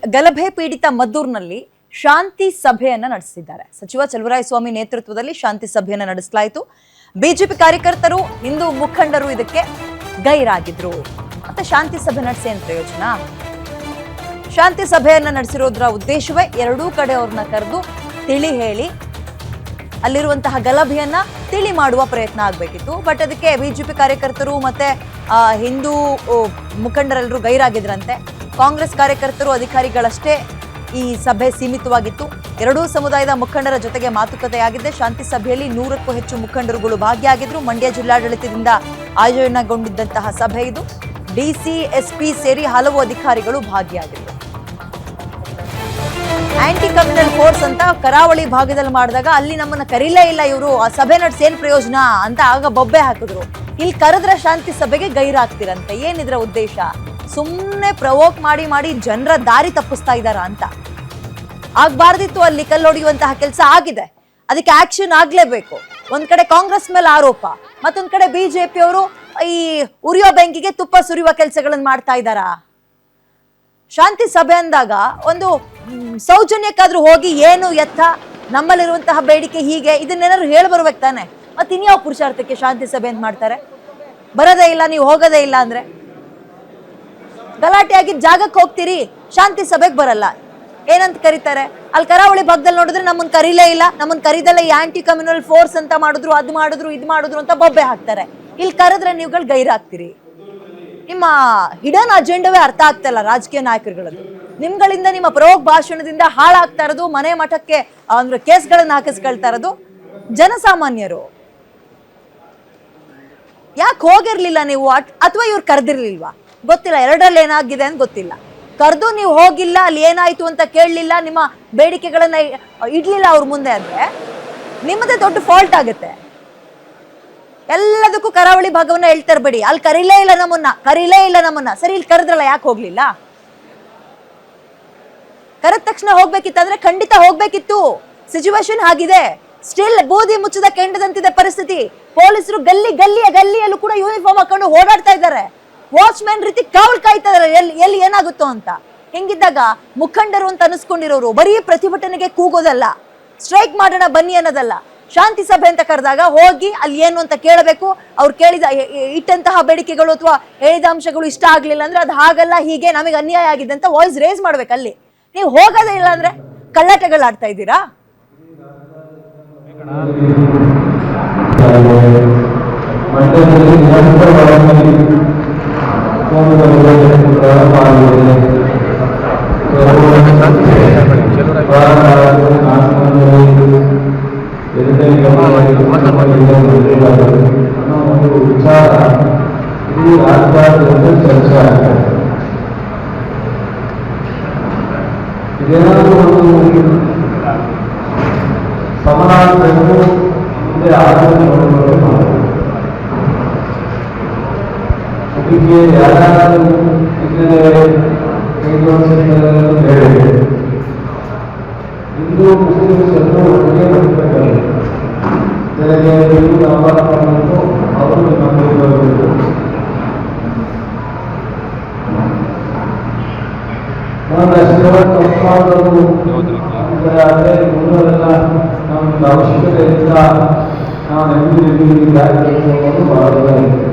ಗಲಭೆ ಪೀಡಿತ ಮದ್ದೂರಿನಲ್ಲಿ ಶಾಂತಿ ಸಭೆಯನ್ನ ನಡೆಸಿದ್ದಾರೆ. ಸಚಿವ ಚಲುವರಾಯಸ್ವಾಮಿ ನೇತೃತ್ವದಲ್ಲಿ ಶಾಂತಿ ಸಭೆಯನ್ನ ನಡೆಸಲಾಯಿತು. ಬಿಜೆಪಿ ಕಾರ್ಯಕರ್ತರು, ಹಿಂದೂ ಮುಖಂಡರು ಇದಕ್ಕೆ ಗೈರಾಗಿದ್ರು. ಮತ್ತೆ ಶಾಂತಿ ಸಭೆ ನಡೆಸಿ ಏನು ಪ್ರಯೋಜನ? ಶಾಂತಿ ಸಭೆಯನ್ನ ನಡೆಸಿರೋದ್ರ ಉದ್ದೇಶವೇ ಎರಡೂ ಕಡೆ ಅವ್ರನ್ನ ಕರೆದು ತಿಳಿ ಹೇಳಿ ಅಲ್ಲಿರುವಂತಹ ಗಲಭೆಯನ್ನ ತಿಳಿ ಮಾಡುವ ಪ್ರಯತ್ನ ಆಗಬೇಕಿತ್ತು. ಬಟ್ ಅದಕ್ಕೆ ಬಿಜೆಪಿ ಕಾರ್ಯಕರ್ತರು ಮತ್ತೆ ಹಿಂದೂ ಮುಖಂಡರೆಲ್ಲರೂ ಗೈರಾಗಿದ್ರಂತೆ. ಕಾಂಗ್ರೆಸ್ ಕಾರ್ಯಕರ್ತರು, ಅಧಿಕಾರಿಗಳಷ್ಟೇ ಈ ಸಭೆ ಸೀಮಿತವಾಗಿತ್ತು. ಎರಡೂ ಸಮುದಾಯದ ಮುಖಂಡರ ಜೊತೆಗೆ ಮಾತುಕತೆಯಾಗಿದೆ. ಶಾಂತಿ ಸಭೆಯಲ್ಲಿ 100ಕ್ಕೂ ಹೆಚ್ಚು ಮುಖಂಡರುಗಳು ಭಾಗಿಯಾಗಿದ್ರು. ಮಂಡ್ಯ ಜಿಲ್ಲಾಡಳಿತದಿಂದ ಆಯೋಜನೆಗೊಂಡಿದ್ದಂತಹ ಸಭೆ ಇದು. ಡಿಸಿ, ಎಸ್ಪಿ ಸೇರಿ ಹಲವು ಅಧಿಕಾರಿಗಳು ಭಾಗಿಯಾಗಿದ್ರು. ಆಂಟಿ ಕಮ್ಯುನಲ್ ಫೋರ್ಸ್ ಅಂತ ಕರಾವಳಿ ಭಾಗದಲ್ಲಿ ಮಾಡಿದಾಗ ಅಲ್ಲಿ ನಮ್ಮನ್ನ ಕರೀಲೇ ಇಲ್ಲ ಇವರು, ಆ ಸಭೆ ನಡೆಸಿ ಏನ್ ಪ್ರಯೋಜನ ಅಂತ ಆಗ ಬೊಬ್ಬೆ ಹಾಕಿದ್ರು. ಇಲ್ಲಿ ಕರೆದ್ರ ಶಾಂತಿ ಸಭೆಗೆ ಗೈರಾಗ್ತಿರಂತೆ. ಏನಿದ್ರ ಉದ್ದೇಶ? ಸುಮ್ಮನೆ ಪ್ರವೋಕ್ ಮಾಡಿ ಮಾಡಿ ಜನರ ದಾರಿ ತಪ್ಪಿಸ್ತಾ ಇದ್ದಾರ ಅಂತ. ಆಗ್ಬಾರ್ದಿತ್ತು. ಅಲ್ಲಿ ಕಲ್ಲೊಡೆಯುವಂತಹ ಕೆಲಸ ಆಗಿದೆ, ಅದಕ್ಕೆ ಆಕ್ಷನ್ ಆಗ್ಲೇಬೇಕು. ಒಂದ್ ಕಡೆ ಕಾಂಗ್ರೆಸ್ ಮೇಲೆ ಆರೋಪ, ಮತ್ತೊಂದ್ ಕಡೆ ಬಿಜೆಪಿ ಅವರು ಈ ಉರಿಯೋ ಬೆಂಕಿಗೆ ತುಪ್ಪ ಸುರಿಯುವ ಕೆಲಸಗಳನ್ನ ಮಾಡ್ತಾ ಇದ್ದಾರ. ಶಾಂತಿ ಸಭೆ ಅಂದಾಗ ಒಂದು ಸೌಜನ್ಯಕ್ಕಾದ್ರೂ ಹೋಗಿ ಏನು ಎತ್ತ, ನಮ್ಮಲ್ಲಿರುವಂತಹ ಬೇಡಿಕೆ ಹೀಗೆ, ಇದನ್ನೇನಾದ್ರು ಹೇಳಿ ಬರ್ಬೇಕು ತಾನೆ. ಮತ್ತೆ ಇನ್ಯಾವ ಪುರುಷಾರ್ಥಕ್ಕೆ ಶಾಂತಿ ಸಭೆ ಅಂತ ಮಾಡ್ತಾರೆ? ಬರೋದೇ ಇಲ್ಲ, ನೀವು ಹೋಗೋದೇ ಇಲ್ಲ ಅಂದ್ರೆ ಗಲಾಟೆ ಆಗಿದ್ದ ಜಾಗಕ್ಕೆ ಹೋಗ್ತೀರಿ, ಶಾಂತಿ ಸಭೆಗೆ ಬರಲ್ಲ. ಏನಂತ ಕರೀತಾರೆ? ಅಲ್ಲಿ ಕರಾವಳಿ ಭಾಗದಲ್ಲಿ ನೋಡಿದ್ರೆ ನಮ್ಮನ್ನ ಕರೀಲೇ ಇಲ್ಲ, ನಮ್ಮನ್ನ ಕರೀದಲ್ಲ, ಈ ಆಂಟಿ ಕಮ್ಯುನಲ್ ಫೋರ್ಸ್ ಅಂತ ಮಾಡಿದ್ರು, ಅದು ಮಾಡಿದ್ರು, ಇದು ಮಾಡಿದ್ರು ಅಂತ ಬೊಬ್ಬೆ ಹಾಕ್ತಾರೆ. ಇಲ್ಲಿ ಕರೆದ್ರೆ ನೀವುಗಳು ಗೈರಾಗ್ತೀರಿ. ನಿಮ್ಮ ಹಿಡನ್ ಅಜೆಂಡವೇ ಅರ್ಥ ಆಗ್ತಾ ಇಲ್ಲ ರಾಜಕೀಯ ನಾಯಕರುಗಳದ್ದು. ನಿಮ್ಗಳಿಂದ, ನಿಮ್ಮ ಪ್ರವೋಕ್ ಭಾಷಣದಿಂದ ಹಾಳಾಗ್ತಾ ಇರೋದು, ಮನೆ ಮಠಕ್ಕೆ ಅಂದ್ರೆ ಕೇಸ್ಗಳನ್ನ ಹಾಕಿಸ್ಕೊಳ್ತಾ ಇರೋದು ಜನಸಾಮಾನ್ಯರು. ಯಾಕೆ ಹೋಗಿರ್ಲಿಲ್ಲ ನೀವು? ಅಥವಾ ಇವ್ರು ಕರೆದಿರ್ಲಿಲ್ವಾ? ಗೊತ್ತಿಲ್ಲ. ಎರಡರಲ್ಲಿ ಏನಾಗಿದೆ ಅಂತ ಗೊತ್ತಿಲ್ಲ. ಕರೆದು ನೀವು ಹೋಗಿಲ್ಲ, ಅಲ್ಲಿ ಏನಾಯ್ತು ಅಂತ ಕೇಳಲಿಲ್ಲ, ನಿಮ್ಮ ಬೇಡಿಕೆಗಳನ್ನ ಇಡ್ಲಿಲ್ಲ ಅವ್ರ ಮುಂದೆ ಅಂದ್ರೆ ನಿಮ್ಮದೇ ದೊಡ್ಡ ಫಾಲ್ಟ್ ಆಗುತ್ತೆ. ಎಲ್ಲದಕ್ಕೂ ಕರಾವಳಿ ಭಾಗವನ್ನ ಹೇಳ್ತಿರ್ಬೇಡಿ. ಅಲ್ಲಿ ಕರೀಲೇ ಇಲ್ಲ ನಮ್ಮನ್ನ. ಸರಿ, ಇಲ್ಲಿ ಕರೆದ್ರಲ್ಲ, ಯಾಕೆ ಹೋಗ್ಲಿಲ್ಲ? ಕರೆದ ತಕ್ಷಣ ಹೋಗ್ಬೇಕಿತ್ತಂದ್ರೆ ಖಂಡಿತ ಹೋಗ್ಬೇಕಿತ್ತು. ಸಿಚುವೇಶನ್ ಆಗಿದೆ. ಸ್ಟಿಲ್ ಬೂದಿ ಮುಚ್ಚದ ಕೆಂಡದಂತಿದೆ ಪರಿಸ್ಥಿತಿ. ಪೊಲೀಸರು ಗಲ್ಲಿಯಲ್ಲೂ ಕೂಡ ಯೂನಿಫಾರ್ಮ್ ಹಾಕೊಂಡು ಓಡಾಡ್ತಾ ಇದ್ದಾರೆ. ವಾಚ್ಮ್ಯಾನ್ ರೀತಿ ಕಾವಲ್ ಕಾಯ್ತಾ ಇದಾರೆ, ಎಲ್ಲಿ ಏನಾಗುತ್ತೋ ಅಂತ. ಹಿಂಗಿದ್ದಾಗ ಮುಖಂಡರು ಅಂತ ಅನಿಸ್ಕೊಂಡಿರೋರು ಬರೀ ಪ್ರತಿಭಟನೆಗೆ ಕೂಗೋದಲ್ಲ, ಸ್ಟ್ರೈಕ್ ಮಾಡೋಣ ಬನ್ನಿ ಅನ್ನೋದಲ್ಲ. ಶಾಂತಿ ಸಭೆ ಅಂತ ಕರೆದಾಗ ಹೋಗಿ ಅಲ್ಲಿ ಏನು ಅಂತ ಕೇಳಬೇಕು. ಅವ್ರು ಕೇಳಿದ ಇಟ್ಟಂತಹ ಬೇಡಿಕೆಗಳು ಅಥವಾ ಹೇಳಿದ ಅಂಶಗಳು ಇಷ್ಟ ಆಗ್ಲಿಲ್ಲ ಅಂದ್ರೆ ಅದು ಹಾಗಲ್ಲ, ಹೀಗೆ ನಮಗೆ ಅನ್ಯಾಯ ಆಗಿದೆ ಅಂತ ವಾಯ್ಸ್ ರೇಸ್ ಮಾಡ್ಬೇಕು. ಅಲ್ಲಿ ನೀವು ಹೋಗೋದೇ ಇಲ್ಲ ಅಂದ್ರೆ ಕಳ್ಳಾಟಗಳಾಡ್ತಾ ಇದ್ದೀರಾ? ವಿಚಾರ ಇಡೀ ರಾಜ್ಯದಲ್ಲಿ ಚರ್ಚೆ ಆಗ್ತದೆ. ಇದೇನಾದರೂ ಒಂದು ಸಮಾನಾಂತರಕ್ಕೂ ಮುಂದೆ ಆಲೋಚನೆ ಮಾಡಬೇಕು. ಅದಕ್ಕೆ ಯಾರಾದರೂ ಹೇಳಿ ಹಿಂದೂ ಮುಸ್ಲಿಮ್ಸ್ ಎಲ್ಲರೂ ಒಟ್ಟಿಗೆ ಬದುಕಬೇಕಾಗಿ ಜನರಿಗೆ ಹಿಂದೂ ನಾಮಕರಣವನ್ನು ಅವರು ನಂಬಿರಬೇಕು. ನನ್ನ ಶಿವಕರು ಆದರೆ ಮುಂದೆಲ್ಲ ನಮ್ಗೆ ಅವಶ್ಯಕತೆ ಇಲ್ಲ, ನಾವು ನೆಮ್ಮದಿ ಕಾರ್ಯಕ್ರಮವನ್ನು ಮಾಡಬೇಕು.